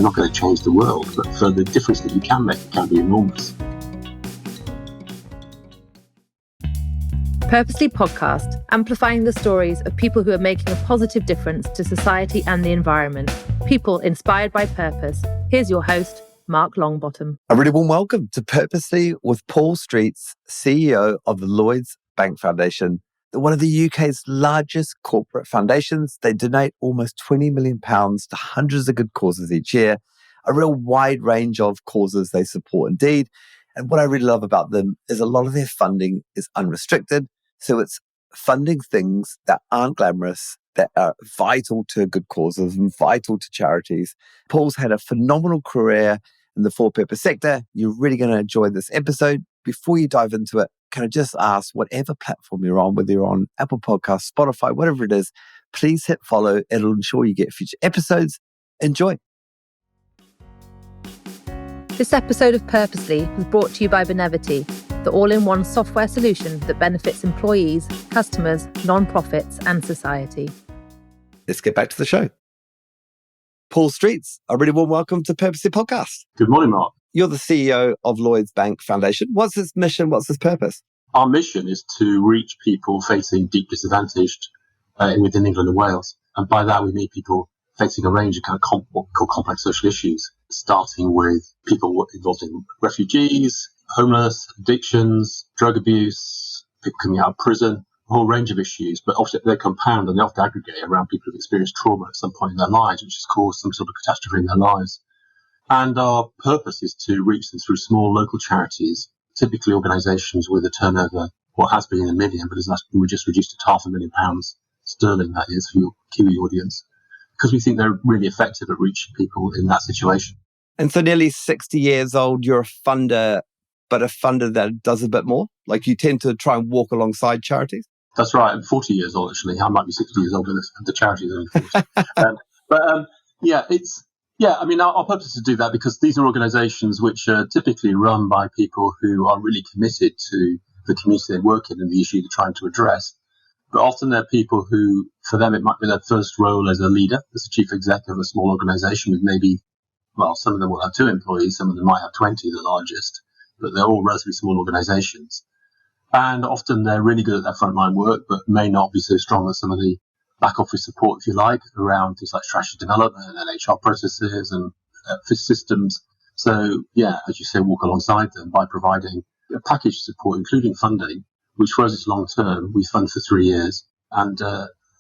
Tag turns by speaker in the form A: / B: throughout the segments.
A: I'm not going to change the world, but for the difference that you can make, it can be enormous.
B: Purposely Podcast, amplifying the stories of people who are making a positive difference to society and the environment. People inspired by purpose. Here's your host, Mark Longbottom.
C: A really warm welcome to Purposely with Paul Streets, CEO of the Lloyds Bank Foundation, one of the UK's largest corporate foundations. They donate almost £20 million to hundreds of good causes each year, a real wide range of causes they support indeed. And what I really love about them is a lot of their funding is unrestricted. So it's funding things that aren't glamorous, that are vital to good causes and vital to charities. Paul's had a phenomenal career in the for-purpose sector. You're really going to enjoy this episode. Before you dive into it, can I just ask, whatever platform you're on, whether you're on Apple Podcasts, Spotify, whatever it is, please hit follow. It'll ensure you get future episodes. Enjoy.
B: This episode of Purposely was brought to you by Benevity, the all-in-one software solution that benefits employees, customers, non-profits, and society.
C: Let's get back to the show. Paul Streets, a really warm welcome to Purposely Podcast.
A: Good morning, Mark.
C: You're the CEO of Lloyds Bank Foundation. What's its mission? What's its purpose?
A: Our mission is to reach people facing deep disadvantaged within England and Wales. And by that, we mean people facing a range of what we call complex social issues, starting with people involved in refugees, homeless, addictions, drug abuse, people coming out of prison, a whole range of issues. But often they compound and they often aggregate around people who've experienced trauma at some point in their lives, which has caused some sort of catastrophe in their lives. And our purpose is to reach them through small local charities, typically organisations with a turnover, what has been $1 million, but we just reduced to £500,000 sterling, that is, for your Kiwi audience, because we think they're really effective at reaching people in that situation.
C: And so nearly 60 years old, you're a funder, but a funder that does a bit more? Like you tend to try and walk alongside charities?
A: That's right. I'm 40 years old, actually. I might be 60 years old, and the charity is only 40. Our purpose is to do that because these are organisations which are typically run by people who are really committed to the community they work in and the issue they're trying to address. But often they're people who, for them, it might be their first role as a leader, as a chief executive of a small organisation with maybe, some of them will have 2 employees, some of them might have 20, the largest, but they're all relatively small organisations. And often they're really good at their frontline work, but may not be so strong as some of the back office support, if you like, around things like strategy development and HR processes and systems. So, as you say, walk alongside them by providing a package of support, including funding, which for us is long term. We fund for 3 years. And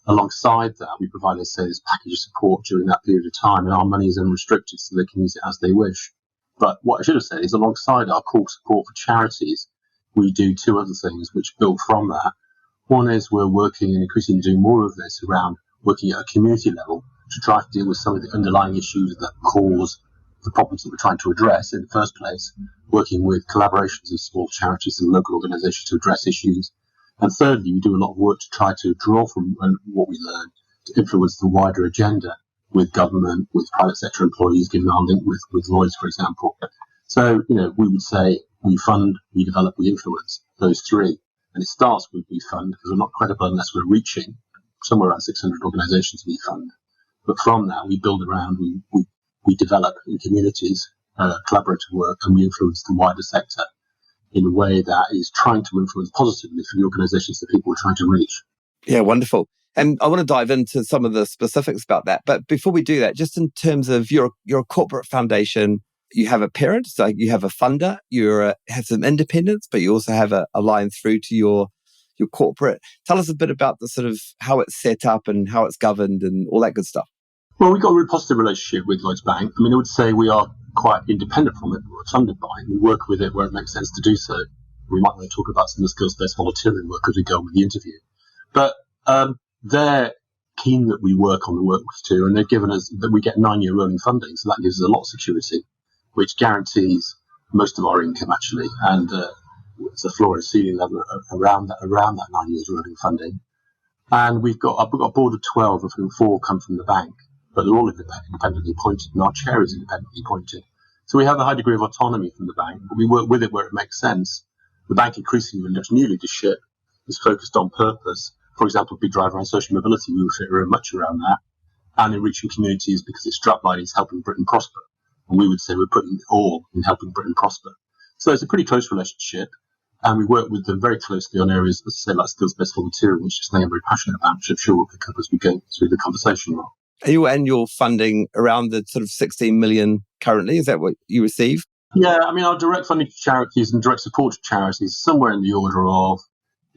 A: alongside that, we provide, this package of support during that period of time. And our money is unrestricted, so they can use it as they wish. But what I should have said is alongside our core support for charities, we do 2 other things which build from that. One is we're working and increasingly doing more of this around working at a community level to try to deal with some of the underlying issues that cause the problems that we're trying to address in the first place, working with collaborations of small charities and local organisations to address issues. And thirdly, we do a lot of work to try to draw from what we learn to influence the wider agenda with government, with private sector employees, given our link with Lloyds, for example. So, we would say we fund, we develop, we influence, those 3. And it starts with we fund, because we're not credible unless we're reaching somewhere around 600 organisations we fund. But from that, we build around, we develop in communities, collaborative work, and we influence the wider sector in a way that is trying to influence positively for the organisations that people are trying to reach.
C: Yeah, wonderful. And I want to dive into some of the specifics about that. But before we do that, just in terms of you're a corporate foundation, you have a parent, so you have a funder, you have some independence, but you also have a line through to your corporate. Tell us a bit about the sort of how it's set up and how it's governed and all that good stuff.
A: Well, we've got a really positive relationship with Lloyds Bank. I would say we are quite independent from it. We're funded by it. We work with it where it makes sense to do so. We might want to talk about some of the skills-based volunteering work as we go on with the interview. But they're keen that we work on the work too, and they've given us that we get 9-year rolling funding, so that gives us a lot of security, which guarantees most of our income actually, and it's a floor and ceiling level around that 9 years rolling funding. And we've got a board of 12, of whom 4 come from the bank, but they're all independently appointed, and our chair is independently appointed. So we have a high degree of autonomy from the bank, but we work with it where it makes sense. The bank increasingly, under new leadership, is focused on purpose. For example, Big Drive around social mobility, we will fit very much around that, and in reaching communities because its strapline is helping Britain prosper. And we would say we're putting it all in helping Britain prosper. So it's a pretty close relationship. And we work with them very closely on areas, let's say, like skills-based volunteering, which is something I'm very passionate about, which I'm sure we'll pick up as we go through the conversation.
C: Are your annual funding around the sort of 16 million currently? Is that what you receive?
A: Yeah, I mean, our direct funding to charities and direct support to charities is somewhere in the order of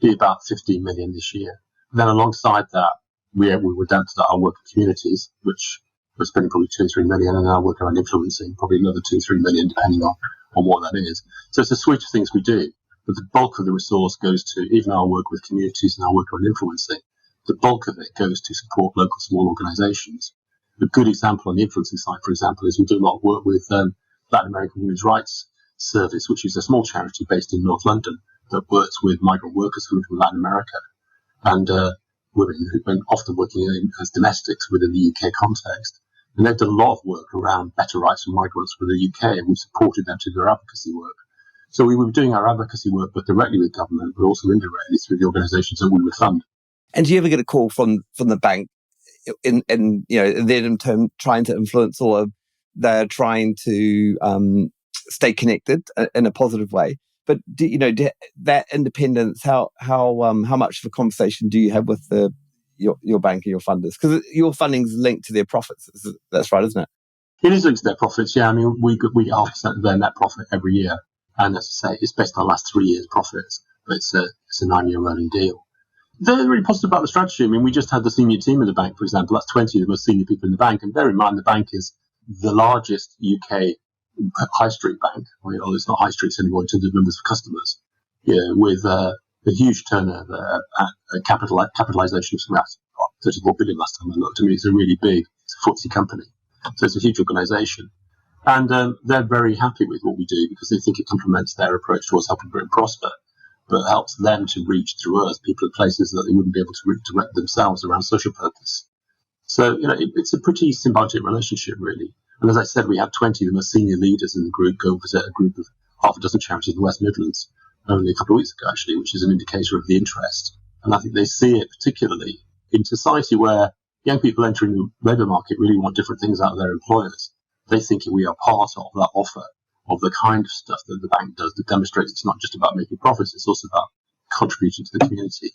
A: about 15 million this year. And then alongside that, we were down to that, our work with communities, which we're spending probably 2 or 3 million, and our work around influencing, probably another 2 or 3 million, depending on what that is. So it's a suite of things we do. But the bulk of the resource goes to, even our work with communities and our work on influencing, the bulk of it goes to support local small organisations. A good example on the influencing side, for example, is we do a lot of work with Latin American Women's Rights Service, which is a small charity based in North London that works with migrant workers coming from Latin America and women who've been often working as domestics within the UK context. And they've done a lot of work around better rights for migrants for the UK, and we've supported them to do their advocacy work. So we were doing our advocacy work both directly with government, but also indirectly through the organisations that we would fund.
C: And do you ever get a call from the bank in term trying to influence, or they're trying to stay connected in a positive way? But that independence, how much of a conversation do you have with your bank and your funders? Because your funding's linked to their profits. That's right, isn't it?
A: It is linked to their profits. Yeah, I mean we get 0.5% of their net profit every year. And as I say, it's based on the last 3 years' profits, but it's a 9-year rolling deal. They're really positive about the strategy. I mean, we just had the senior team of the bank, for example. That's 20 of the most senior people in the bank. And bear in mind, the bank is the largest UK high street bank. Well, it's not high streets anymore in terms of numbers of customers. Yeah, with a huge turnover, a capitalisation of about 34 billion last time I looked. I mean, it's a really big, it's a FTSE company. So it's a huge organisation. And they're very happy with what we do because they think it complements their approach towards helping Britain prosper, but helps them to reach through us people at places that they wouldn't be able to reach direct themselves around social purpose. So, it's a pretty symbiotic relationship, really. And as I said, we had 20 of the most senior leaders in the group go visit a group of half a dozen charities in the West Midlands only a couple of weeks ago, actually, which is an indicator of the interest. And I think they see it particularly in society where young people entering the labour market really want different things out of their employers. They think we are part of that offer of the kind of stuff that the bank does that demonstrates it's not just about making profits, it's also about contributing to the community.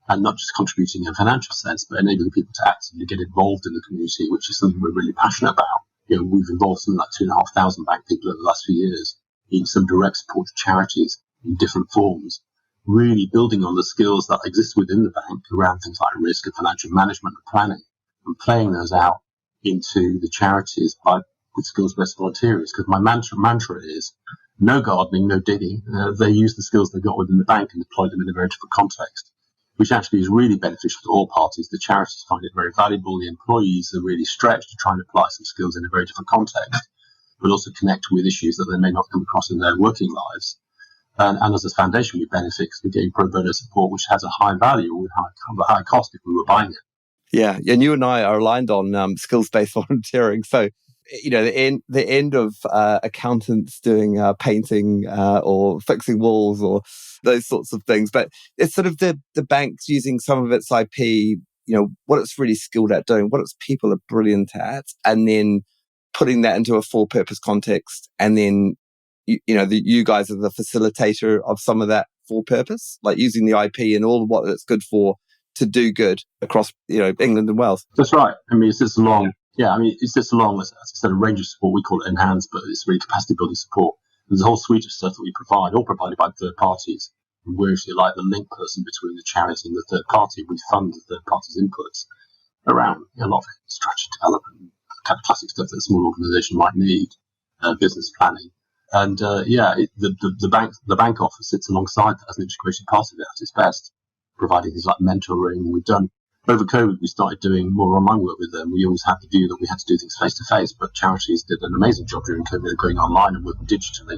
A: And not just contributing in a financial sense, but enabling people to actively get involved in the community, which is something we're really passionate about. We've involved something like 2,500 bank people over the last few years in some direct support to charities in different forms, really building on the skills that exist within the bank around things like risk and financial management and planning, and playing those out into the charities with skills-based volunteers. Because my mantra is no gardening, no digging. They use the skills they got within the bank and deploy them in a very different context, which actually is really beneficial to all parties. The charities find it very valuable. The employees are really stretched to try and apply some skills in a very different context, but also connect with issues that they may not come across in their working lives. And as a foundation, we benefit because we're getting pro bono support, which has a high value with a high cost if we were buying it.
C: Yeah, and you and I are aligned on skills-based volunteering. So, the end of accountants doing painting or fixing walls or those sorts of things. But it's sort of the banks using some of its IP, what it's really skilled at doing, what its people are brilliant at, and then putting that into a for-purpose context. And then, you guys are the facilitator of some of that for-purpose, like using the IP and all of what it's good for to do good across, England and Wales.
A: That's right. I mean, it's this long, as I said, a range of support. We call it enhanced, but it's really capacity building support. There's a whole suite of stuff that we provide, all provided by third parties. And we're actually like the link person between the charity and the third party. We fund the third party's inputs around a lot of strategy development, kind of classic stuff that a small organisation might need, business planning. And the bank office sits alongside that as an integrated part of it at its best, providing things like mentoring. We've done over COVID, we started doing more online work with them. We always had the view that we had to do things face to face, but charities did an amazing job during COVID of going online and working digitally.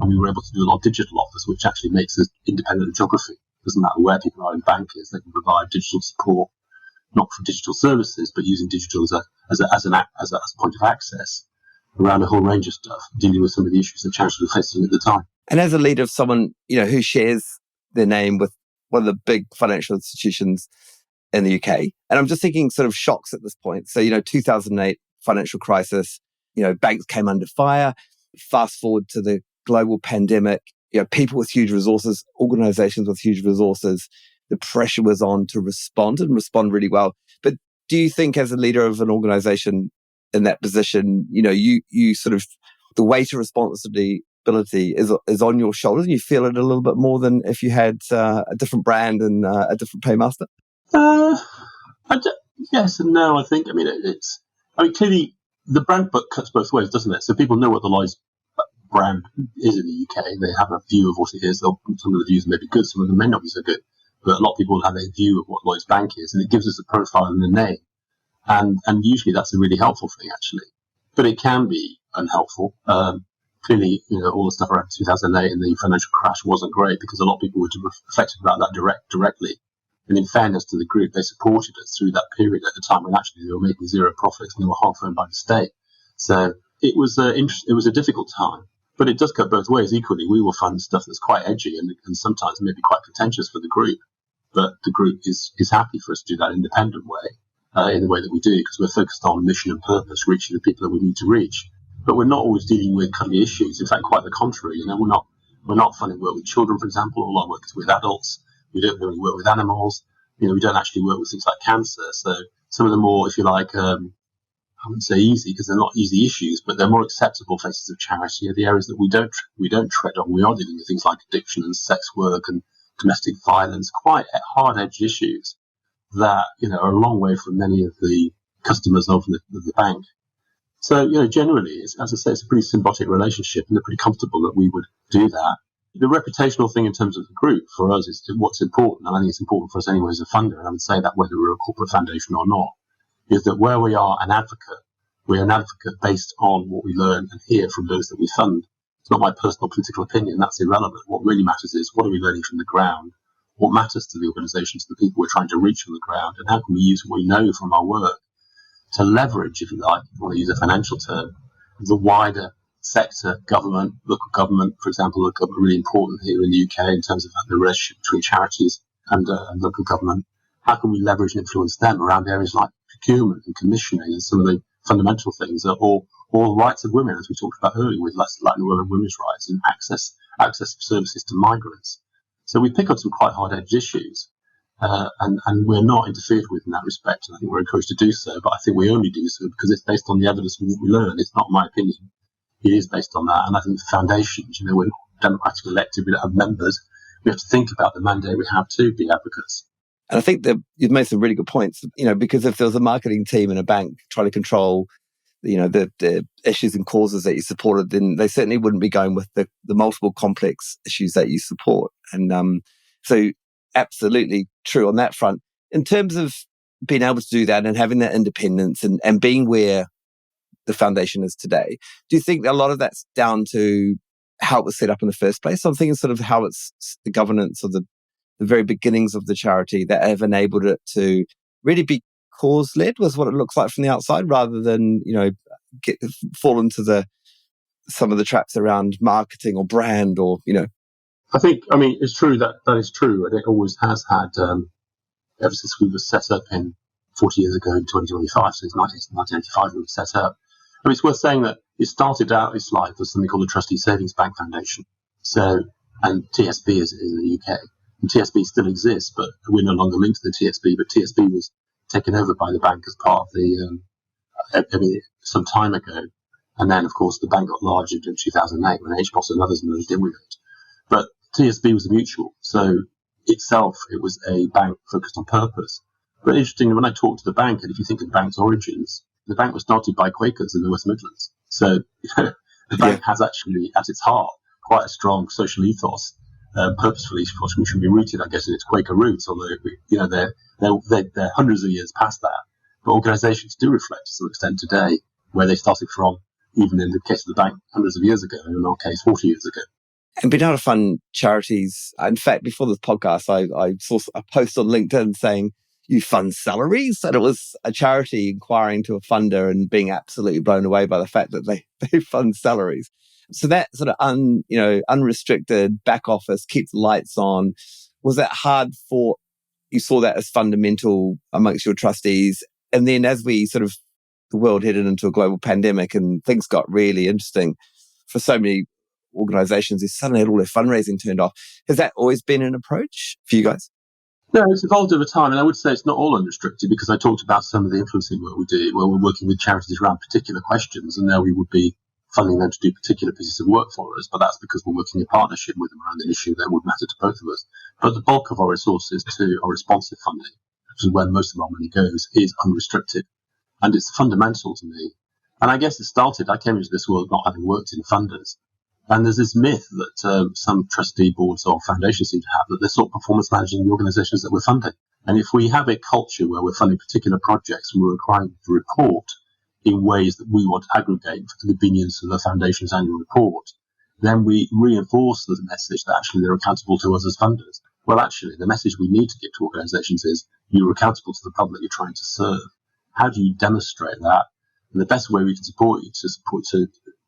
A: And we were able to do a lot of digital offers, which actually makes us independent of geography. It doesn't matter where people are in bankers, they can provide digital support, not for digital services, but using digital as a point of access around a whole range of stuff, dealing with some of the issues that charities were facing at the time.
C: And as a leader of someone, who shares their name with one of the big financial institutions in the UK, and I'm just thinking sort of shocks at this point. So, 2008 financial crisis, banks came under fire. Fast forward to the global pandemic, people with huge resources, organizations with huge resources, the pressure was on to respond and respond really well. But do you think as a leader of an organization in that position, you sort of, the weight of responsibility is on your shoulders and you feel it a little bit more than if you had a different brand and a different paymaster?
A: Yes and no, I think. Clearly the brand book cuts both ways, doesn't it? So people know what the Lloyds brand is in the UK. They have a view of what it is. Some of the views may be good, some of them may not be so good. But a lot of people have a view of what Lloyds Bank is, and it gives us a profile and a name. And usually that's a really helpful thing, actually. But it can be unhelpful. Clearly, all the stuff around 2008 and the financial crash wasn't great because a lot of people were affected about that directly. And in fairness to the group, they supported us through that period at the time when actually they were making zero profits and they were half owned by the state. So it was a difficult time, but it does cut both ways. Equally, we will fund stuff that's quite edgy and sometimes maybe quite contentious for the group, but the group is happy for us to do that independent way, in the way that we do, because we're focused on mission and purpose, reaching the people that we need to reach. But we're not always dealing with cuddly issues. In fact, quite the contrary. We're not funding work with children, for example. All our work is with adults. We don't really work with animals. We don't actually work with things like cancer. So some of the more, if you like, I wouldn't say easy because they're not easy issues, but they're more acceptable places of charity are the areas that we don't tread on. We are dealing with things like addiction and sex work and domestic violence, quite hard-edged issues that are a long way from many of the customers of the bank. So generally, as I say, it's a pretty symbiotic relationship, and they're pretty comfortable that we would do that. The reputational thing in terms of the group for us is what's important, and I think it's important for us anyway as a funder, and I would say that whether we're a corporate foundation or not, is that where we are an advocate, we're an advocate based on what we learn and hear from those that we fund. It's not my personal political opinion, that's irrelevant. What really matters is what are we learning from the ground, what matters to the organisations, the people we're trying to reach on the ground, and how can we use what we know from our work to leverage, if you like, if you want to use a financial term, the wider sector, government, local government, for example, local government really important here in the UK in terms of the relationship between charities and local government. How can we leverage and influence them around areas like procurement and commissioning and some of the fundamental things, or the rights of women, as we talked about earlier, with Latin women's rights and access of services to migrants. So we pick up some quite hard-edged issues, and we're not interfered with in that respect, and I think we're encouraged to do so, but I think we only do so because it's based on the evidence of what we learn. It's not my opinion. It is based on that, and I think the foundations, we're democratically elected, we don't have members. We have to think about the mandate we have to be advocates.
C: And I think that you've made some really good points, because if there was a marketing team in a bank trying to control, the issues and causes that you supported, then they certainly wouldn't be going with the multiple complex issues that you support. And so absolutely true on that front. In terms of being able to do that and having that independence and being where the foundation is today, do you think that a lot of that's down to how it was set up in the first place? I'm thinking sort of how it's the governance of the very beginnings of the charity that have enabled it to really be cause-led, was what it looks like from the outside, rather than fall into some of the traps around marketing or brand or
A: I think it's true that is true, and it always has had ever since we were set up in 40 years ago in 2025, since 1985 we were set up. It's worth saying that it started out its life as something called the Trustee Savings Bank Foundation. And TSB is in the UK. And TSB still exists, but we're no longer linked to the TSB. But TSB was taken over by the bank as part of the some time ago. And then, of course, the bank got larger in 2008 when HBOS and others merged in with it. But TSB was a mutual, so itself it was a bank focused on purpose. But interestingly, when I talked to the bank, and if you think of the bank's origins, the bank was started by Quakers in the West Midlands. So the bank has actually, at its heart, quite a strong social ethos, purposefully ethos, which should be rooted, I guess, in its Quaker roots, although, they're hundreds of years past that. But organisations do reflect to some extent today where they started from, even in the case of the bank, hundreds of years ago, in our case, 40 years ago.
C: And being able to fund charities, in fact, before this podcast, I saw a post on LinkedIn saying, you fund salaries? And it was a charity inquiring to a funder and being absolutely blown away by the fact that they fund salaries. So that sort of unrestricted back office, keep the lights on, was that hard for, you saw that as fundamental amongst your trustees? And then as we sort of the world headed into a global pandemic and things got really interesting for so many organizations, they suddenly had all their fundraising turned off. Has that always been an approach for you guys?
A: No, it's evolved over time, and I would say it's not all unrestricted, because I talked about some of the influencing work we do, where we're working with charities around particular questions, and now we would be funding them to do particular pieces of work for us, but that's because we're working in partnership with them around an issue that would matter to both of us. But the bulk of our resources to our responsive funding, which is where most of our money goes, is unrestricted, and it's fundamental to me. And I guess I came into this world not having worked in funders. And there's this myth that some trustee boards or foundations seem to have, that they're sort of performance managing the organisations that we're funding. And if we have a culture where we're funding particular projects and we're requiring them to report in ways that we want to aggregate for the convenience of the foundation's annual report, then we reinforce the message that actually they're accountable to us as funders. Well, actually, the message we need to give to organisations is you're accountable to the public you're trying to serve. How do you demonstrate that? And the best way we can support you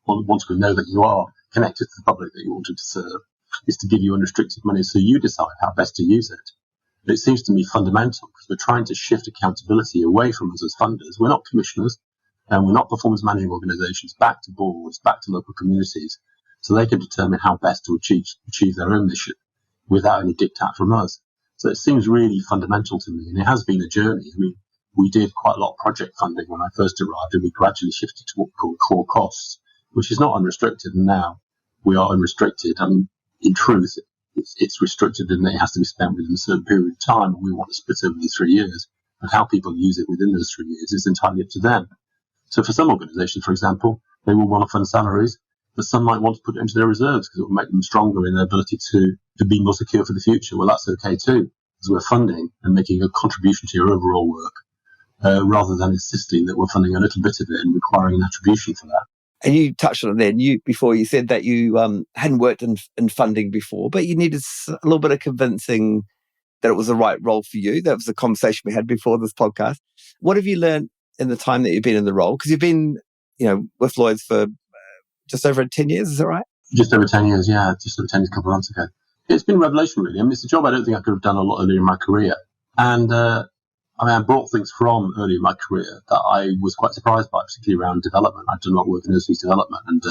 A: once we know that you are connected to the public that you wanted to serve, is to give you unrestricted money so you decide how best to use it. But it seems to me fundamental, because we're trying to shift accountability away from us as funders. We're not commissioners, and we're not performance managing organisations, back to boards, back to local communities, so they can determine how best to achieve their own mission without any diktat from us. So it seems really fundamental to me, and it has been a journey. I mean, we did quite a lot of project funding when I first arrived, and we gradually shifted to what we call core costs, which is not unrestricted, and now we are unrestricted. I mean, in truth, it's restricted in that it has to be spent within a certain period of time, and we want to split over the 3 years. And how people use it within those 3 years is entirely up to them. So for some organisations, for example, they will want to fund salaries, but some might want to put it into their reserves because it will make them stronger in their ability to be more secure for the future. Well, that's okay too, because we're funding and making a contribution to your overall work, rather than insisting that we're funding a little bit of it and requiring an attribution for that.
C: And you touched on it then. Before you said that you hadn't worked in funding before, but you needed a little bit of convincing that it was the right role for you. That was a conversation we had before this podcast. What have you learned in the time that you've been in the role? Because you've been, with Lloyds for just over 10 years, is that right?
A: Just over 10 years, yeah. Just over 10 years, a couple of months ago. It's been a revelation, really. I mean, it's a job I don't think I could have done a lot earlier in my career. And I brought things from early in my career that I was quite surprised by, particularly around development. I've done a lot of work in overseas development, and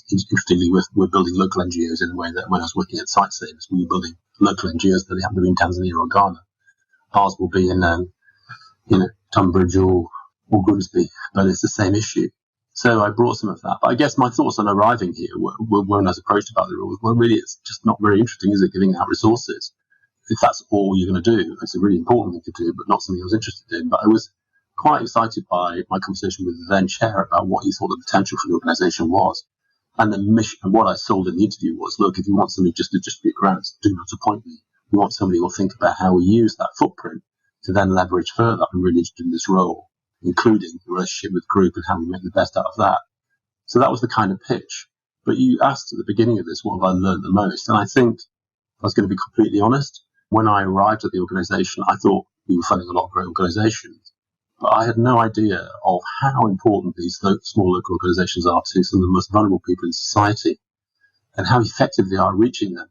A: interestingly, we're building local NGOs in a way that when I was working at Site Savers, we were building local NGOs that they happen to be in Tanzania or Ghana. Ours will be in, Tunbridge or Grimsby, but it's the same issue. So I brought some of that. But I guess my thoughts on arriving here were when I was approached about the role, well, really, it's just not very interesting, is it, giving out resources? If that's all you're going to do, it's a really important thing to do, but not something I was interested in. But I was quite excited by my conversation with the then chair about what he thought the potential for the organisation was. And the mission, and what I sold in the interview was, look, if you want somebody just to distribute grants, do not appoint me. We want somebody who will think about how we use that footprint to then leverage further. I'm really interested in this role, including the relationship with group and how we make the best out of that. So that was the kind of pitch. But you asked at the beginning of this, what have I learned the most? And I think I was going to be completely honest. When I arrived at the organisation, I thought we were funding a lot of great organisations, but I had no idea of how important these small local organisations are to some of the most vulnerable people in society, and how effective they are reaching them.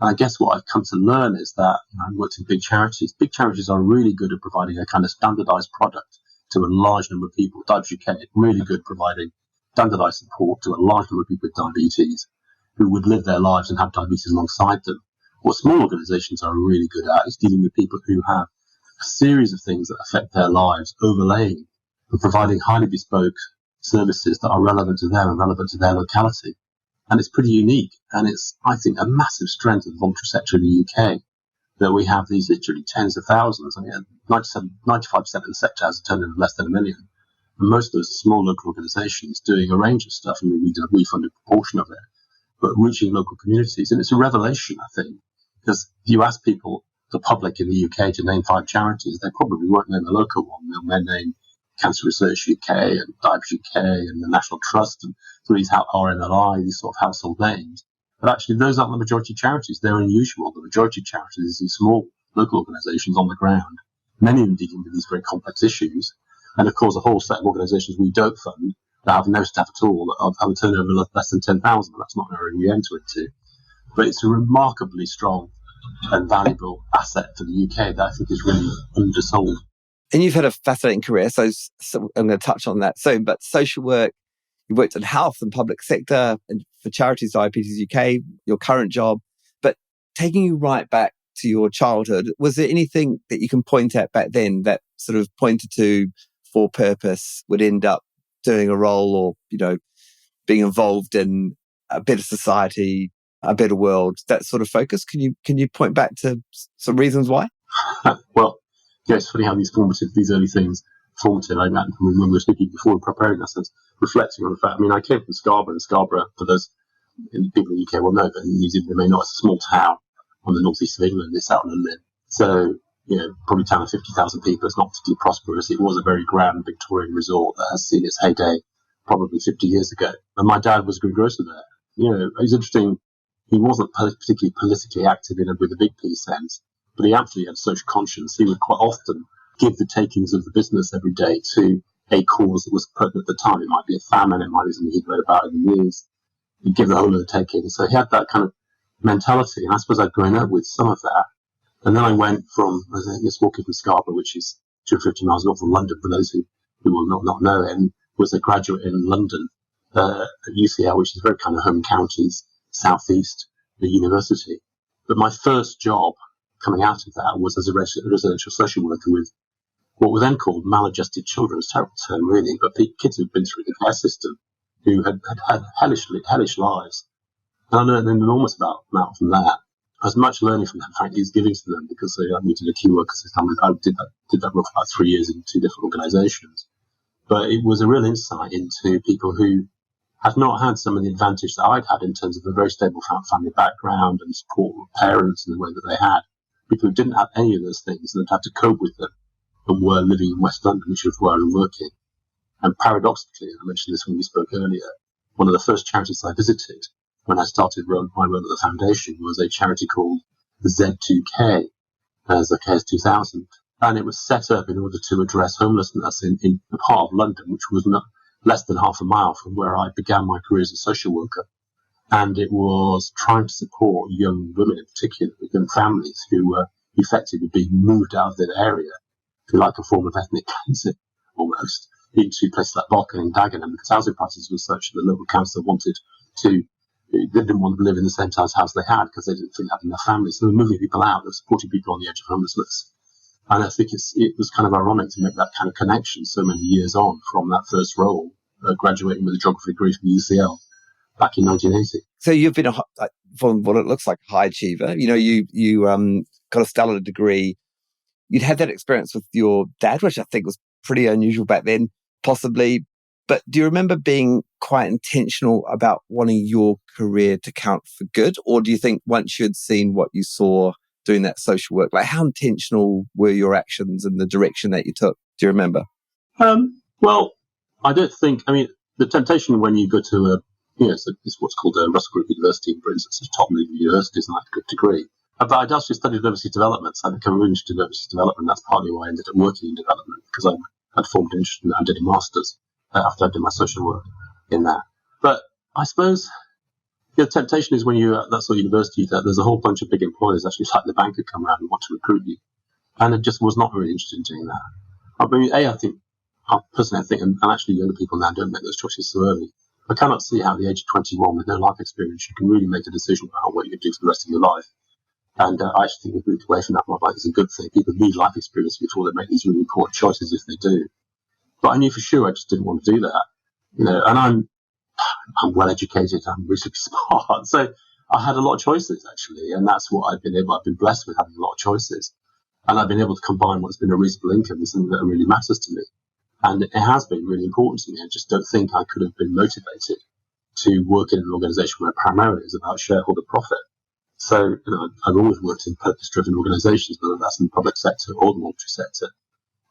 A: And I guess what I've come to learn is that I've worked in big charities. Big charities are really good at providing a kind of standardised product to a large number of people. Diabetes UK, really good at providing standardised support to a large number of people with diabetes who would live their lives and have diabetes alongside them. What small organisations are really good at is dealing with people who have a series of things that affect their lives, overlaying and providing highly bespoke services that are relevant to them and relevant to their locality. And it's pretty unique. And it's, I think, a massive strength of the voluntary sector in the UK that we have these literally tens of thousands. I mean, 95% of the sector has a turnover of less than $1 million. And most of those small local organisations doing a range of stuff. I mean, we fund a proportion of it, but reaching local communities. And it's a revelation, I think. Because if you ask people, the public in the UK, to name 5 charities, they probably won't name the local one. They'll name Cancer Research UK and Diabetes UK and the National Trust and some of these RMLI, these sort of household names. But actually, those aren't the majority of charities. They're unusual. The majority of charities is these small local organisations on the ground, many of them dealing with these very complex issues. And of course, a whole set of organisations we don't fund that have no staff at all, that have a turnover of less than 10,000. That's not an area we enter into. But it's a remarkably strong and valuable asset for the UK that I think is really undersold.
C: And you've had a fascinating career, so I'm going to touch on that soon. But social work, you worked in health and public sector and for charities, Diabetes UK, your current job. But taking you right back to your childhood, was there anything that you can point at back then that sort of pointed to for purpose would end up doing a role or, being involved in a better society, a better world, that sort of focus? Can you point back to some reasons why?
A: Well, yeah, it's funny how these early things, formative, I mean, when we were speaking before preparing ourselves, reflecting on the fact, I came from Scarborough, and Scarborough, for those people in the UK will know, but in New Zealand, they may not, it's a small town on the northeast of England, it's out in London. So, probably a town of 50,000 people, it's not particularly prosperous. It was a very grand Victorian resort that has seen its heyday probably 50 years ago. And my dad was a greengrocer there. It was interesting. He wasn't particularly politically active with a big P sense, but he actually had social conscience. He would quite often give the takings of the business every day to a cause that was pertinent at the time. It might be a famine, it might be something he'd read about in the news. He'd give the whole of the takings. So he had that kind of mentality, and I suppose I'd grown up with some of that. And then I went from, walking from Scarborough, which is 250 miles north of London, for those who will not know it, and was a graduate in London at UCL, which is very kind of home counties, southeast, the university. But my first job coming out of that was as a residential social worker with what were then called maladjusted children. It's a terrible term, really, but kids who'd been through the care system who had hellish lives. And I learned an enormous amount from that. As much learning from them, frankly, as giving to them, because I did a key worker system. I did that role for about 3 years in 2 different organisations. But it was a real insight into people who had not had some of the advantage that I'd had in terms of a very stable family background and support of parents in the way that they had. People who didn't have any of those things and had had to cope with them and were living in West London, which is where I'm working. And paradoxically, I mentioned this when we spoke earlier, one of the first charities I visited when I started my role at the foundation was a charity called the Z2K, as the KS 2000. And it was set up in order to address homelessness in a part of London, which was not less than half a mile from where I began my career as a social worker. And it was trying to support young women in particular, young families who were effectively being moved out of their area, if you like, a form of ethnic cleansing almost, into places like Barking and Dagenham, because housing prices were such that the local council they didn't want to live in the same size house they had because they didn't think they had enough families. So they were moving people out, they were supporting people on the edge of homelessness. And I think it was kind of ironic to make that kind of connection so many years on from that first role, graduating with a geography degree from UCL back in 1980.
C: So you've been, from what it looks like, a high achiever. You got a stellar degree. You'd had that experience with your dad, which I think was pretty unusual back then, possibly. But do you remember being quite intentional about wanting your career to count for good? Or do you think once you had seen what you saw doing that social work, like how intentional were your actions and the direction that you took? Do you remember?
A: Well, I don't think, the temptation when you go to it's what's called a Russell Group University in Britain, it's a top leading university, it's not a good degree. But I'd actually studied overseas development, so I became really interested in overseas development. That's partly why I ended up working in development, because I had formed an interest in that. I did a master's after I did my social work in that. But I suppose the temptation is when you're at that sort of university that there's a whole bunch of big employers, actually like the bank, who come around and want to recruit you. And I just was not really interested in doing that. I personally think, and actually younger people now don't make those choices so early. I cannot see how at the age of 21 with no life experience you can really make a decision about what you do for the rest of your life. And I actually think we've moved away from that more like it's a good thing. People need life experience before they make these really important choices if they do. But I knew for sure I just didn't want to do that. And I'm well educated, I'm reasonably smart. So I had a lot of choices actually, and that's what I've been blessed with, having a lot of choices. And I've been able to combine what's been a reasonable income with something that really matters to me. And it has been really important to me. I just don't think I could have been motivated to work in an organisation where primarily it's about shareholder profit. So, I've always worked in purpose-driven organisations, whether that's in the public sector or the monetary sector,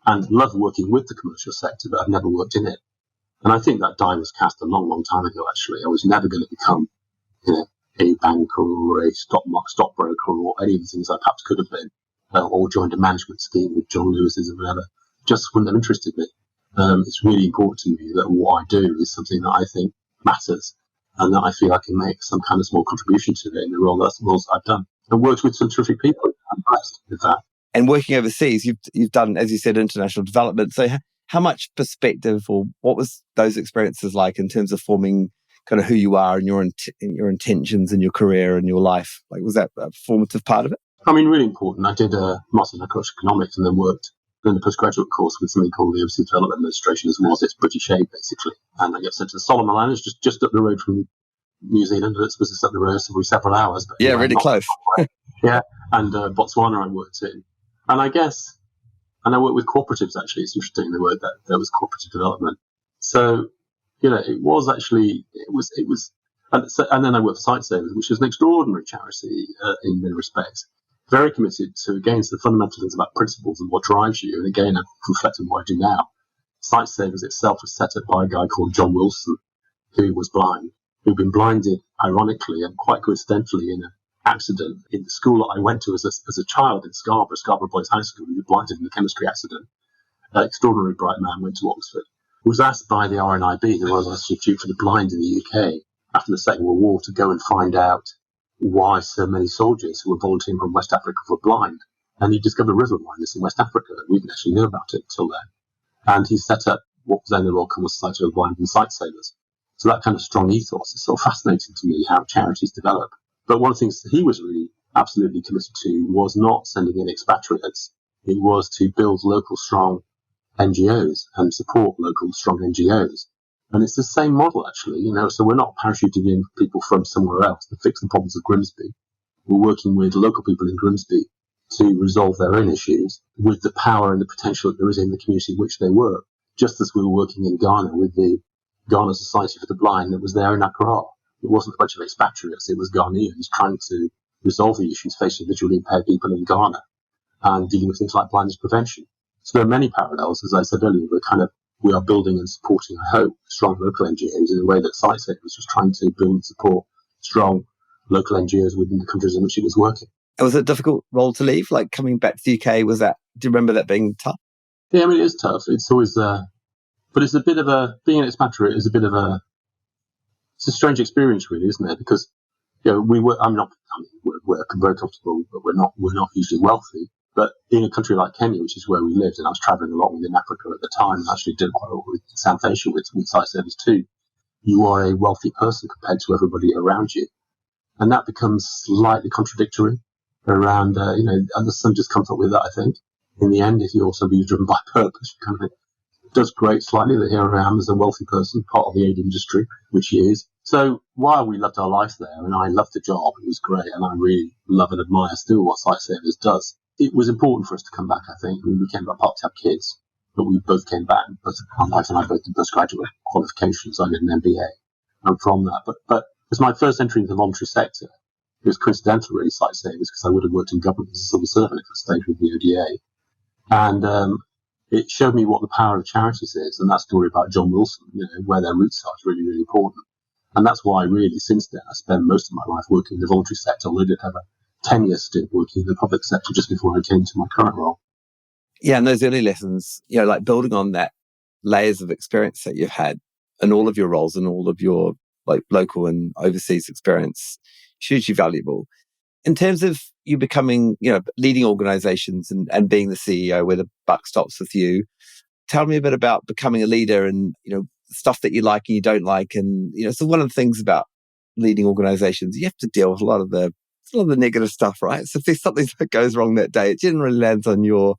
A: and love working with the commercial sector, but I've never worked in it. And I think that die was cast a long, long time ago, actually. I was never going to become, a banker or a stockbroker or any of the things I perhaps could have been, or joined a management scheme with John Lewis's or whatever. Just wouldn't have interested me. It's really important to me that what I do is something that I think matters and that I feel I can make some kind of small contribution to it in the roles I've done. And worked with some terrific people. I'm blessed with that.
C: And working overseas, you've done, as you said, international development. So how much perspective, or what was those experiences like in terms of forming kind of who you are and your intentions in your career and your life? Like, was that a formative part of it?
A: I mean, really important. I did a Master's in Agricultural Economics and then worked in the postgraduate course with something called the Overseas Development Administration, as well as its British aid, basically. And I got sent to the Solomon Islands, just up the road from New Zealand. It's supposed to step the road every several hours. But
C: yeah, really close.
A: Yeah, and Botswana I worked in. And I worked with cooperatives, actually. It's interesting, the word that there was cooperative development. So, it was, and then I worked for Site Savers, which is an extraordinary charity in many respects. Very committed to, again, the fundamental things about principles and what drives you. And again, I've reflected on what I do now. Site Savers itself was set up by a guy called John Wilson, who was blind, who'd been blinded, ironically, and quite coincidentally, in an accident in the school that I went to as a child in Scarborough Boys High School. He was blinded in a chemistry accident. An extraordinary bright man, went to Oxford. Was asked by the RNIB, the Royal Institute for the Blind in the UK, after the Second World War, to go and find out why so many soldiers who were volunteering from West Africa were blind. And he discovered river blindness in West Africa. We didn't actually know about it until then. And he set up what was then the Royal Common Society of the Blind and Sight Savers. So that kind of strong ethos is sort of fascinating to me, how charities develop. But one of the things that he was really absolutely committed to was not sending in expatriates. It was to build local strong NGOs and support local strong NGOs. And it's the same model, actually, so we're not parachuting in people from somewhere else to fix the problems of Grimsby. We're working with local people in Grimsby to resolve their own issues with the power and the potential that there is in the community in which they work, just as we were working in Ghana with the Ghana Society for the Blind that was there in Accra. It wasn't a bunch of expatriates, it was Ghanaians trying to resolve the issues facing visually impaired people in Ghana and dealing with things like blindness prevention. So there are many parallels, as I said earlier. We are building and supporting, I hope, strong local NGOs in a way that Site Savers was trying to build and support strong local NGOs within the countries in which it was working.
C: And was it a difficult role to leave? Like coming back to the UK, do you remember that being tough?
A: Yeah, I mean, it is tough. It's always, but it's a bit of being an expatriate is it's a strange experience, really, isn't it? Because, we're very comfortable, but we're not hugely wealthy. But in a country like Kenya, which is where we lived, and I was travelling a lot within Africa at the time, and actually did quite a lot with South Asia with Site Savers too, you are a wealthy person compared to everybody around you. And that becomes slightly contradictory around, and the sun just comes up with that, I think. In the end, if you're somebody who's driven by purpose, you kind of does grate slightly that here I am as a wealthy person, part of the aid industry, which he is. So while we loved our life there, and I loved the job, it was great, and I really love and admire still what Site Savers does, it was important for us to come back, I think. We came back part to have kids, but we both came back. Both my wife and I both did postgraduate qualifications. I did an MBA. And from that, but it was my first entry into the voluntary sector. It was coincidental, really, Site Savers, because I would have worked in government as a civil servant if I stayed with the ODA. And it showed me what the power of charities is. And that story about John Wilson, where their roots are, is really, really important. And that's why, really, since then, I spent most of my life working in the voluntary sector. I did have a 10-year stint working in the public sector just before I came to my current role.
C: Yeah, and those early lessons, like building on that layers of experience that you've had in all of your roles and all of your like local and overseas experience, hugely valuable. In terms of you becoming, leading organizations and being the CEO where the buck stops with you, tell me a bit about becoming a leader and, stuff that you like and you don't like. And, so one of the things about leading organizations, you have to deal with a lot of the negative stuff, right? So if there's something that goes wrong that day, it generally lands on your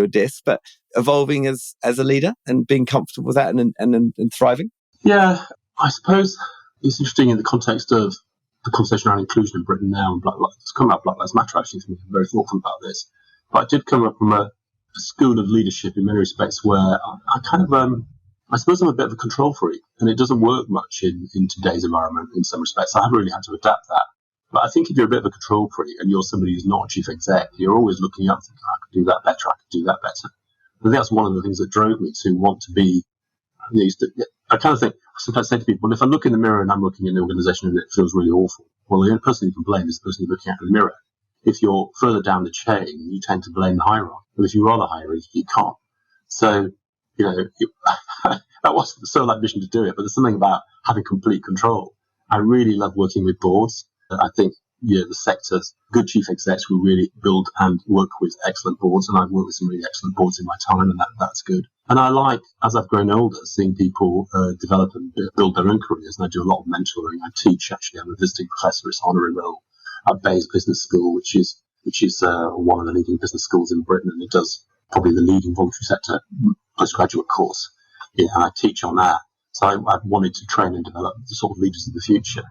C: desk. But evolving as a leader and being comfortable with that and thriving.
A: Yeah, I suppose it's interesting in the context of the conversation around inclusion in Britain now, and it's come out Black Lives Matter actually for me. I'm very thoughtful about this. But I did come up from a school of leadership in many respects where I kind of I suppose I'm a bit of a control freak, and it doesn't work much in today's environment in some respects. I have really had to adapt that. But I think if you're a bit of a control freak and you're somebody who's not a chief exec, you're always looking up thinking, I could do that better, I could do that better. I think that's one of the things that drove me to want to be, I kind of think, I sometimes say to people, well, if I look in the mirror and I'm looking in the organisation and it feels really awful, well, the only person you can blame is the person you're looking at in the mirror. If you're further down the chain, you tend to blame the hierarchy. But if you are the hierarchy, you can't. So, that wasn't so like mission to do it, but there's something about having complete control. I really love working with boards. I think the sectors, good chief execs will really build and work with excellent boards, and I've worked with some really excellent boards in my time, and that's good. And I like, as I've grown older, seeing people develop and build their own careers, and I do a lot of mentoring. I teach, actually. I'm a visiting professor. It's honorary role at Bayes Business School, which is one of the leading business schools in Britain, and it does probably the leading voluntary sector postgraduate course. And I teach on that. So I wanted to train and develop the sort of leaders of the future.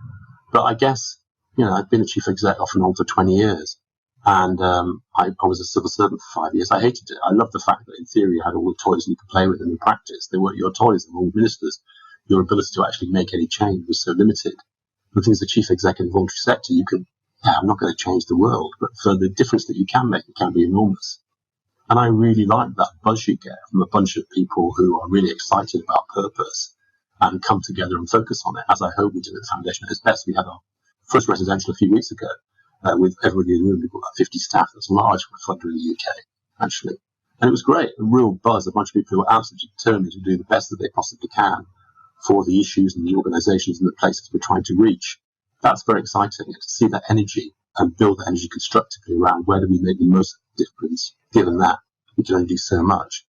A: But I guess, I've been a chief exec off and on for 20 years. And I was a civil servant for 5 years. I hated it. I loved the fact that in theory you had all the toys and you could play with them. In practice, they weren't your toys, they were all ministers. Your ability to actually make any change was so limited. The thing as a chief exec in the voluntary sector, you could, I'm not going to change the world, but for the difference that you can make, it can be enormous. And I really like that buzz you get from a bunch of people who are really excited about purpose and come together and focus on it, as I hope we do at the foundation. At its best, we had our first residential a few weeks ago with everybody in the room. We've got about 50 staff. That's large for a funder in the UK, actually. And it was great, a real buzz, a bunch of people who were absolutely determined to do the best that they possibly can for the issues and the organisations and the places we're trying to reach. That's very exciting, and to see that energy and build that energy constructively around where do we make the most difference, given that we can only do so much,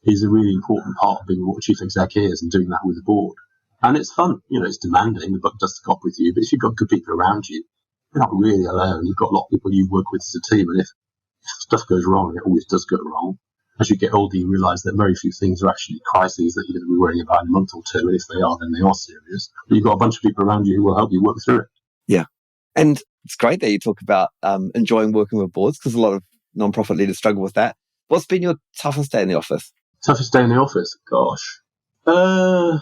A: is a really important part of being what a chief exec is and doing that with the board. And it's fun, it's demanding, the buck does stop with you, but if you've got good people around you, you're not really alone. You've got a lot of people you work with as a team, and if stuff goes wrong, and it always does go wrong, as you get older, you realise that very few things are actually crises that you're going to be worrying about in a month or two, and if they are, then they are serious. But you've got a bunch of people around you who will help you work through it.
C: Yeah. And it's great that you talk about enjoying working with boards, because a lot of non-profit leaders struggle with that. What's been your toughest day in the office?
A: Toughest day in the office? Gosh. There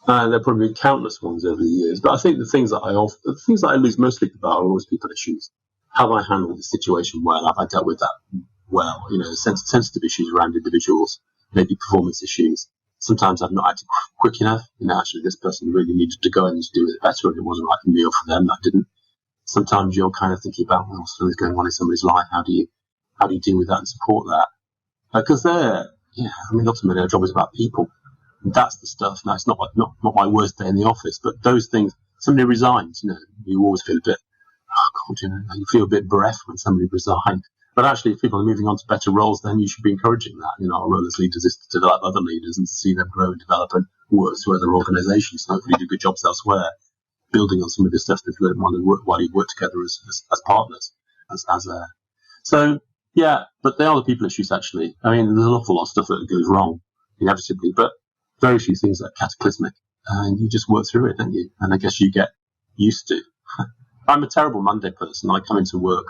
A: have probably been countless ones over the years, but I think the things that I lose most sleep about are always people issues. Have I handled the situation well? Have I dealt with that well? Sensitive issues around individuals, maybe performance issues. Sometimes I've not acted quick enough. Actually, this person really needed to go and do it better, and it wasn't right for me or for them. That didn't. Sometimes you're kind of thinking about what's really going on in somebody's life. How do you deal with that and support that? Because ultimately our job is about people. And that's the stuff. Now, it's not my worst day in the office, but those things. Somebody resigns, you always feel a bit, you feel a bit bereft when somebody resigns. But actually, if people are moving on to better roles, then you should be encouraging that. Our role as leaders is to develop other leaders and to see them grow and develop and work through other organisations and hopefully do good jobs elsewhere, building on some of the stuff they've learned while you work together as partners. But they are the people issues, actually. There's an awful lot of stuff that goes wrong, inevitably, but very few things that are cataclysmic. And you just work through it, don't you? And I guess you get used to. I'm a terrible Monday person. I come into work,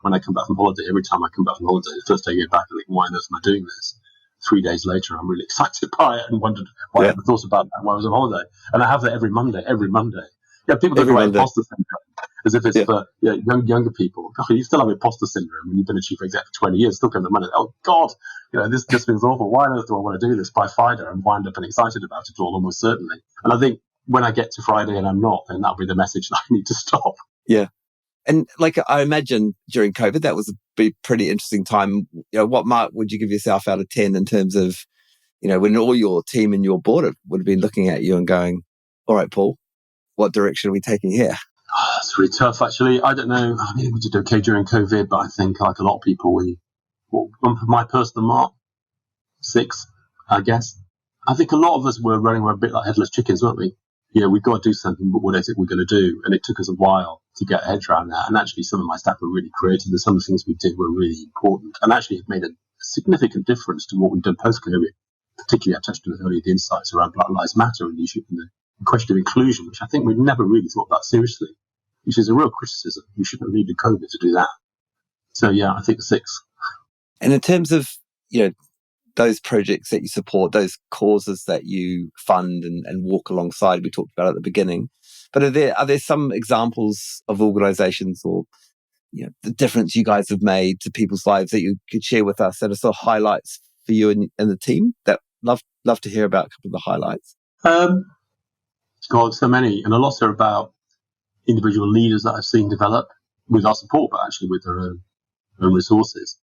A: when I come back from holiday, every time I come back from holiday, the first day I get back, I think, why on earth am I doing this? 3 days later, I'm really excited by it and wondered why I never thought about that while I was on holiday. And I have that every Monday. Yeah, people talk about imposter syndrome as if it's for younger people. God, you still have imposter syndrome when you've been a chief exec for 20 years, still come to Monday. Oh, God, this feels awful. Why on earth do I want to do this by Friday? I'm wind up and excited about it all, almost certainly. And I think when I get to Friday and I'm not, then that'll be the message that I need to stop.
C: Yeah. And I imagine during COVID, that was a pretty interesting time. What mark would you give yourself out of 10 in terms of, when all your team and your board would have been looking at you and going, all right, Paul, what direction are we taking here?
A: It's really tough, actually. I don't know. We did okay during COVID, but I think like a lot of people, my personal mark, 6, I guess. I think a lot of us were running around a bit like headless chickens, weren't we? We've got to do something, but what is it we're going to do? And it took us a while to get our heads around that. And actually, some of my staff were really creative, and some of the things we did were really important and actually have made a significant difference to what we've done post-COVID. Particularly, I touched on earlier the insights around Black Lives Matter and the issue and the question of inclusion, which I think we've never really thought about seriously, which is a real criticism. We shouldn't have needed COVID to do that. So, I think 6.
C: And in terms of, those projects that you support, those causes that you fund and walk alongside, we talked about at the beginning, but are there some examples of organizations or, the difference you guys have made to people's lives that you could share with us that are sort of highlights for you and the team? That love to hear about a couple of the highlights.
A: God, so many. And a lot are about individual leaders that I've seen develop with our support, but actually with their own resources.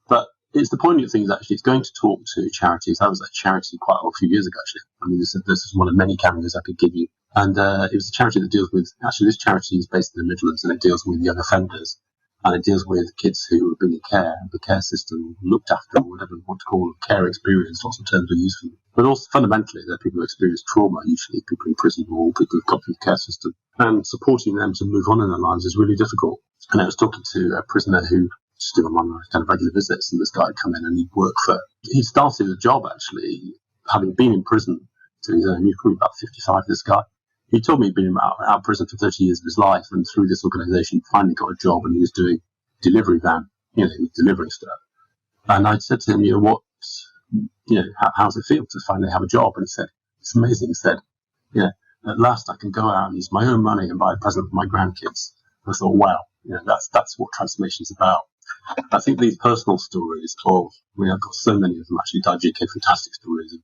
A: But it's the poignant things, actually. It's going to talk to charities. I was at a charity quite a few years ago, actually. This is one of many cameos I could give you And it was a charity that deals with, actually this charity is based in the Midlands, and it deals with young offenders. And it deals with kids who have been in care, the care system looked after, or whatever you want to call it, care experience, lots of terms are used for them. But also fundamentally, they're people who experience trauma, usually people in prison or people who've got through the care system. And supporting them to move on in their lives is really difficult. And I was talking to a prisoner who just did on one of my kind of regular visits, and this guy had come in and he started a job actually, having been in prison. So he's probably about 55, this guy. He told me he'd been out of prison for 30 years of his life, and through this organisation, he finally got a job, and he was doing delivery van, he was delivering stuff. And I said to him, how does it feel to finally have a job? And he said, it's amazing. He said, at last I can go out and use my own money and buy a present for my grandkids. I thought, wow, that's what transformation is about. I think these personal stories I've got so many of them actually, JK, fantastic stories of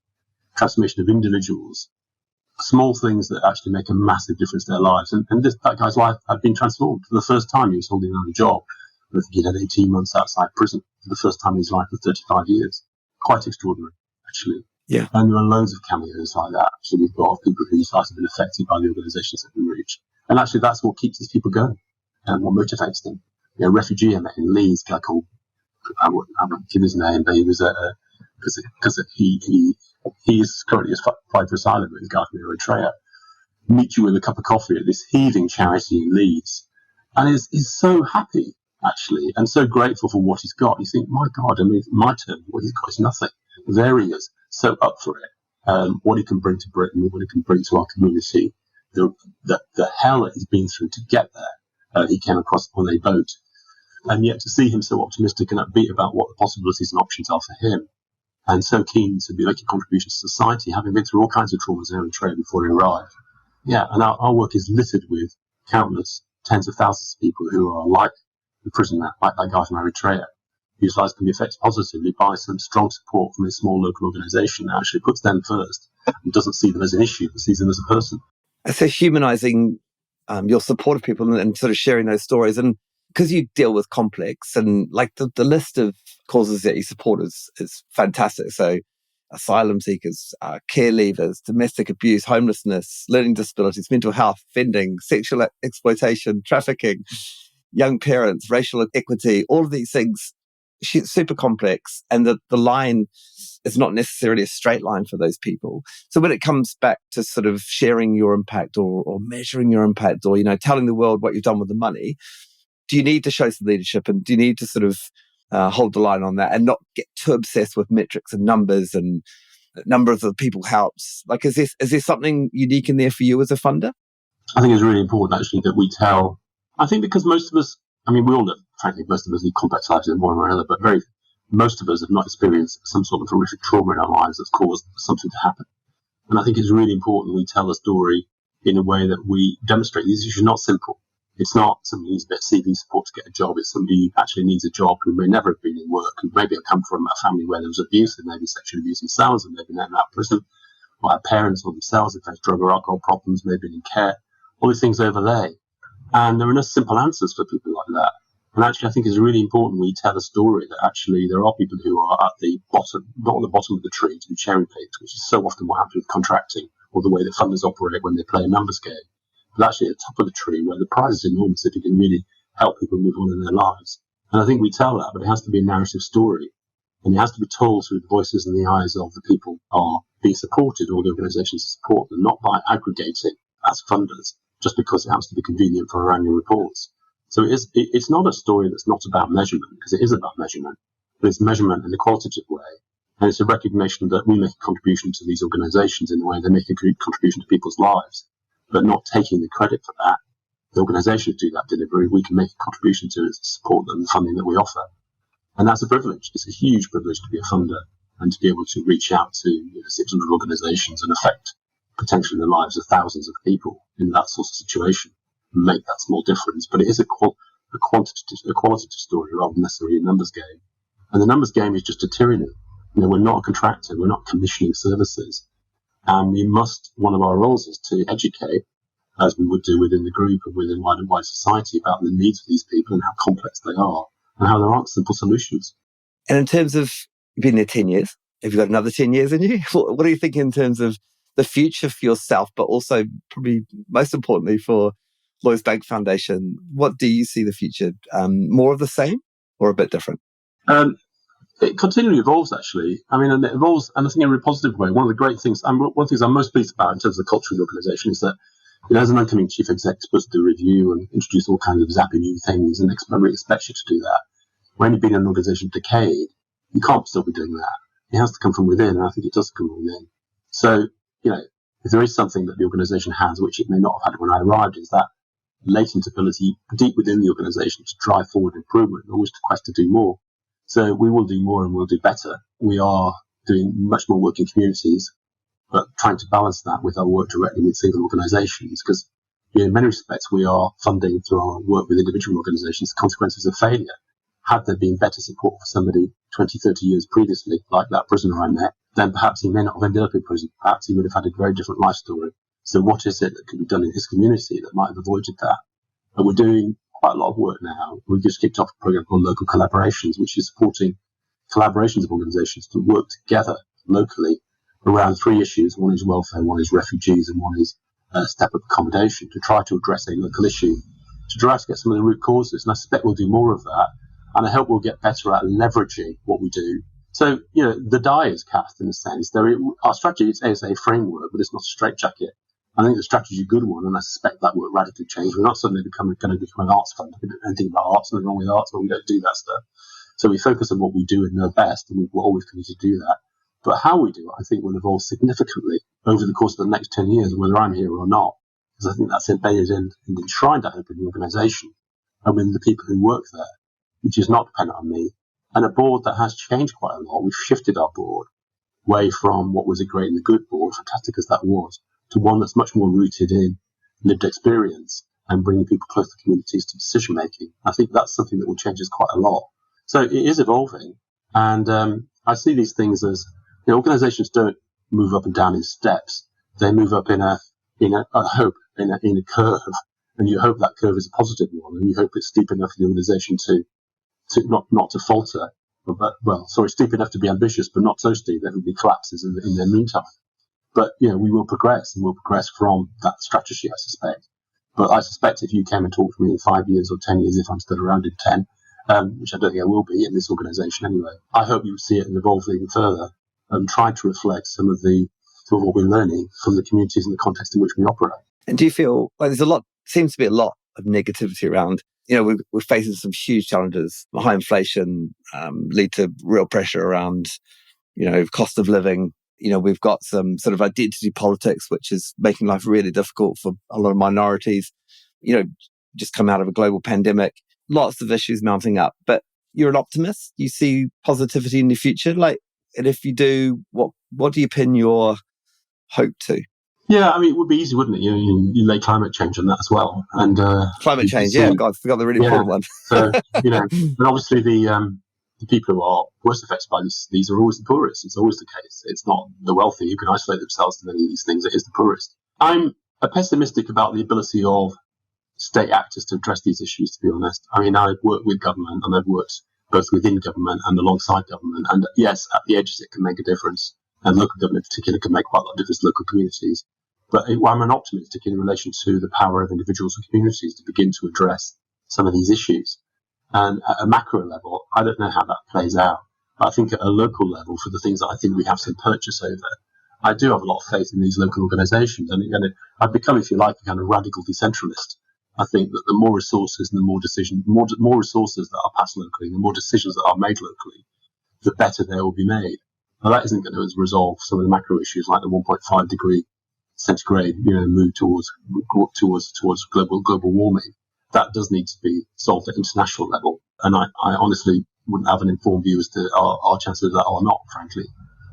A: transformation of individuals, small things that actually make a massive difference to their lives. And that guy's life had been transformed. For the first time, he was holding another job. I think he'd had 18 months outside prison for the first time in his life for 35 years. Quite extraordinary, actually.
C: Yeah.
A: And there are loads of cameos like that. Actually, we've got people whose lives have been affected by the organisations that we reach. And actually, that's what keeps these people going and what motivates them. A refugee I met in Leeds, a guy called, I won't give his name, but he was because he is currently applied for asylum with a guy from Eritrea, meet you with a cup of coffee at this heaving charity in Leeds, and is so happy, actually, and so grateful for what he's got. You think, my God, my turn, what he's got is nothing. There he is, so up for it. What he can bring to Britain, what he can bring to our community, the hell that he's been through to get there. He came across on a boat, and yet to see him so optimistic and upbeat about what the possibilities and options are for him, and so keen to be making contributions to society, having been through all kinds of traumas in Eritrea before he arrived. Yeah, and our work is littered with countless, tens of thousands of people who are like the prisoner, like that guy from Eritrea, whose lives can be affected positively by some strong support from a small local organisation that actually puts them first and doesn't see them as an issue, but sees them as a person.
C: So humanising your support of people and sort of sharing those stories. And because you deal with complex and like the list of causes that you support is fantastic. So asylum seekers, care leavers, domestic abuse, homelessness, learning disabilities, mental health, offending, sexual exploitation, trafficking, young parents, racial equity, all of these things, super complex. And the line is not necessarily a straight line for those people. So when it comes back to sort of sharing your impact or measuring your impact or, telling the world what you've done with the money, do you need to show some leadership and do you need to sort of hold the line on that and not get too obsessed with metrics and numbers and numbers of people helps? Like, is there something unique in there for you as a funder?
A: I think it's really important actually that we tell. I think because most of us, we all know, frankly, most of us lead complex lives in one way or another, but most of us have not experienced some sort of horrific trauma in our lives that's caused something to happen. And I think it's really important we tell a story in a way that we demonstrate these issues are not simple. It's not somebody who needs a bit of CV support to get a job. It's somebody who actually needs a job who may never have been in work, who maybe have come from a family where there was abuse, and maybe sexual abuse themselves, and maybe they're out of prison, or have parents or themselves if there's drug or alcohol problems, maybe in care. All these things overlay. And there are no simple answers for people like that. And actually, I think it's really important we tell a story that actually there are people who are at the bottom, not on the bottom of the tree to be cherry-picked, which is so often what happens with contracting or the way that funders operate when they play a numbers game. But actually at the top of the tree where the prize is enormous if you can really help people move on in their lives. And I think we tell that, but it has to be a narrative story. And it has to be told through the voices and the eyes of the people who are being supported or the organisations support them, not by aggregating as funders, just because it happens to be convenient for our annual reports. So it's not a story that's not about measurement, because it is about measurement, but it's measurement in a qualitative way. And it's a recognition that we make a contribution to these organisations in the way they make a contribution to people's lives, but not taking the credit for that. The organisations do that delivery. We can make a contribution to it to support them, the funding that we offer. And that's a privilege. It's a huge privilege to be a funder and to be able to reach out to 600 organisations and affect potentially the lives of thousands of people in that sort of situation and make that small difference. But it is a qualitative story rather than necessarily a numbers game. And the numbers game is just a tyranny. We're not a contractor. We're not commissioning services. And one of our roles is to educate, as we would do within the group and within wider society, about the needs of these people and how complex they are and how there aren't simple solutions.
C: And in terms of being there 10 years, have you got another 10 years in you? What do you think in terms of the future for yourself, but also probably most importantly for Lloyds Bank Foundation? What do you see the future? More of the same or a bit different?
A: It continually evolves, actually. I mean, and it evolves, and I think in a really positive way. One of the great things, one of the things I'm most pleased about in terms of the culture of the organisation is that, as an incoming chief exec, supposed to do a review and introduce all kinds of zappy new things, and everybody expects you to do that. When you've been in an organisation a decade, you can't still be doing that. It has to come from within, and I think it does come from within. So, if there is something that the organisation has, which it may not have had when I arrived, is that latent ability deep within the organisation to drive forward improvement and always to quest to do more. So we will do more and we'll do better. We are doing much more work in communities, but trying to balance that with our work directly with single organisations, because in many respects we are funding through our work with individual organisations consequences of failure. Had there been better support for somebody 20, 30 years previously, like that prisoner I met, then perhaps he may not have ended up in prison. Perhaps he would have had a very different life story. So what is it that can be done in his community that might have avoided that? And we're doing quite a lot of work now. We just kicked off a program called Local Collaborations, which is supporting collaborations of organisations to work together locally around 3 issues. One is welfare, one is refugees, and one is step-up accommodation, to try to address a local issue, to try to get some of the root causes. And I suspect we'll do more of that. And I hope we'll get better at leveraging what we do. So, the die is cast in a sense. Our strategy is a framework, but it's not a straitjacket. I think the strategy is a good one, and I suspect that will radically change. We're not suddenly going to become an arts fund. We don't know anything about arts, nothing wrong with arts, but we don't do that stuff. So we focus on what we do and know best, and we're always committed to do that. But how we do it, I think, will evolve significantly over the course of the next 10 years, whether I'm here or not, because I think that's embedded and enshrined, I hope, in the organisation and with the people who work there, which is not dependent on me. And a board that has changed quite a lot. We've shifted our board away from what was a great and a good board, fantastic as that was, to one that's much more rooted in lived experience and bringing people close to communities to decision making. I think that's something that will change us quite a lot. So it is evolving, and I see these things as organisations don't move up and down in steps; they move up in a curve, and you hope that curve is a positive one, and you hope it's steep enough for the organisation to not to falter. Steep enough to be ambitious, but not so steep that everybody collapses in the meantime. But, we will progress, and we'll progress from that strategy, I suspect. But I suspect if you came and talked to me in 5 years or 10 years, if I'm still around in 10, which I don't think I will be in this organisation anyway, I hope you will see it evolve even further and try to reflect some of what we're learning from the communities and the context in which we operate.
C: And do you feel like seems to be a lot of negativity around, we're facing some huge challenges. High inflation lead to real pressure around, cost of living. We've got some sort of identity politics, which is making life really difficult for a lot of minorities. Just come out of a global pandemic, lots of issues mounting up. But you're an optimist. You see positivity in the future. And if you do, what do you pin your hope to?
A: Yeah, I mean, it would be easy, wouldn't it? You lay climate change on that as well. And
C: climate change, God, I forgot the really important one.
A: So, and obviously the people who are worst affected by these are always the poorest. It's always the case. It's not the wealthy who can isolate themselves to many of these things. It is the poorest. I'm pessimistic about the ability of state actors to address these issues, to be honest. I mean, I've worked with government, and I've worked both within government and alongside government. And yes, at the edges, it can make a difference. And local government in particular can make quite a lot of difference to local communities. But I'm an optimist in relation to the power of individuals and communities to begin to address some of these issues. And at a macro level, I don't know how that plays out. But I think at a local level, for the things that I think we have some purchase over, I do have a lot of faith in these local organisations. And I've become, if you like, a kind of radical decentralist. I think that the more resources and the more resources that are passed locally, the more decisions that are made locally, the better they will be made. Now, that isn't going to resolve some of the macro issues like the 1.5 degree centigrade, move towards global warming. That does need to be solved at international level. And I honestly wouldn't have an informed view as to our chances of that or not, frankly.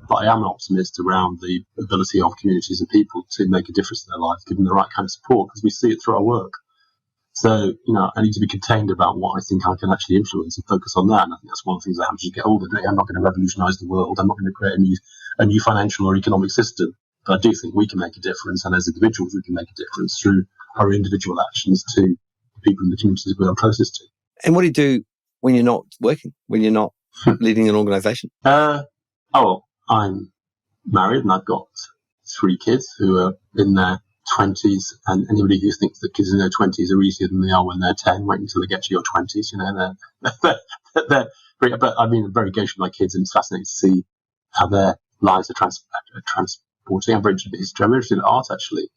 A: But I am an optimist around the ability of communities and people to make a difference in their lives, given the right kind of support, because we see it through our work. So, I need to be contained about what I think I can actually influence and focus on that. And I think that's one of the things that happens as you get older. I'm not going to revolutionise the world. I'm not going to create a new financial or economic system. But I do think we can make a difference, and as individuals, we can make a difference through our individual actions to the people in the communities we are closest to.
C: And what do you do when you're not working, when you're not leading an organisation?
A: I'm married, and I've got 3 kids who are in their 20s, and anybody who thinks that kids in their 20s are easier than they are when they're 10, wait until they get to your 20s, they're very, but I mean, I'm very engaged with my kids, and it's fascinating to see how their lives are transporting. I'm very interested in history. I'm interested in art, actually,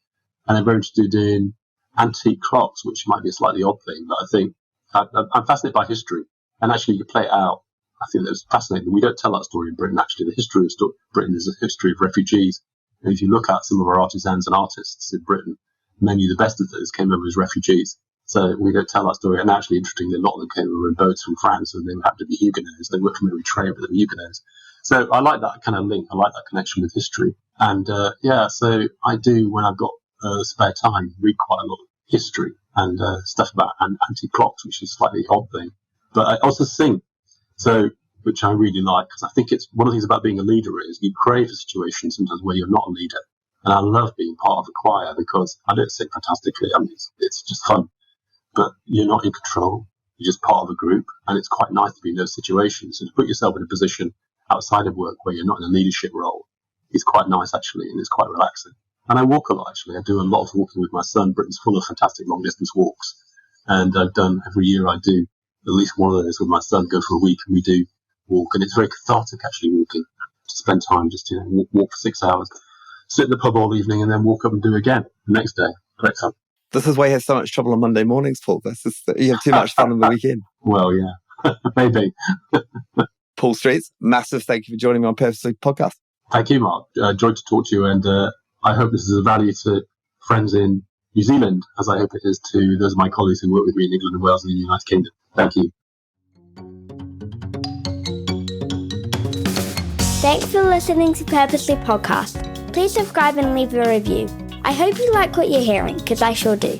A: and I'm very interested in antique clocks, which might be a slightly odd thing, but I think I'm fascinated by history, and actually you play it out. I think that's fascinating. We don't tell that story in Britain, actually. The history of Britain is a history of refugees. And if you look at some of our artisans and artists in Britain, many of the best of those came over as refugees. So we don't tell that story. And actually, interestingly, a lot of them came over in boats from France, and they happened to be Huguenots. They worked from Eritrea, but they were Huguenots. So I like that kind of link. I like that connection with history. And so I do, when I've got spare time, read quite a lot of history and stuff about antique clocks, which is a slightly odd thing. But I also sing. So, which I really like, because I think it's one of the things about being a leader is you crave a situation sometimes where you're not a leader. And I love being part of a choir because I don't sing fantastically. I mean, it's just fun, but you're not in control. You're just part of a group, and it's quite nice to be in those situations. And to put yourself in a position outside of work where you're not in a leadership role is quite nice, actually, and it's quite relaxing. And I walk a lot, actually. I do a lot of walking with my son. Britain's full of fantastic long-distance walks, and every year I do at least one of those with my son, go for a week, and we do walk, and it's very cathartic actually walking. To spend time just walk for 6 hours, sit in the pub all evening, and then walk up and do again the next day. Great fun.
C: This is why you have so much trouble on Monday mornings, Paul. You have too much fun on the weekend.
A: Well, yeah, maybe.
C: Paul Streets, massive thank you for joining me on Purposely Podcast.
A: Thank you, Mark. Joy to talk to you, and I hope this is of value to friends in New Zealand, as I hope it is to those of my colleagues who work with me in England and Wales and the United Kingdom. Thank you.
D: Thanks for listening to Purposely Podcast. Please subscribe and leave a review. I hope you like what you're hearing, because I sure do.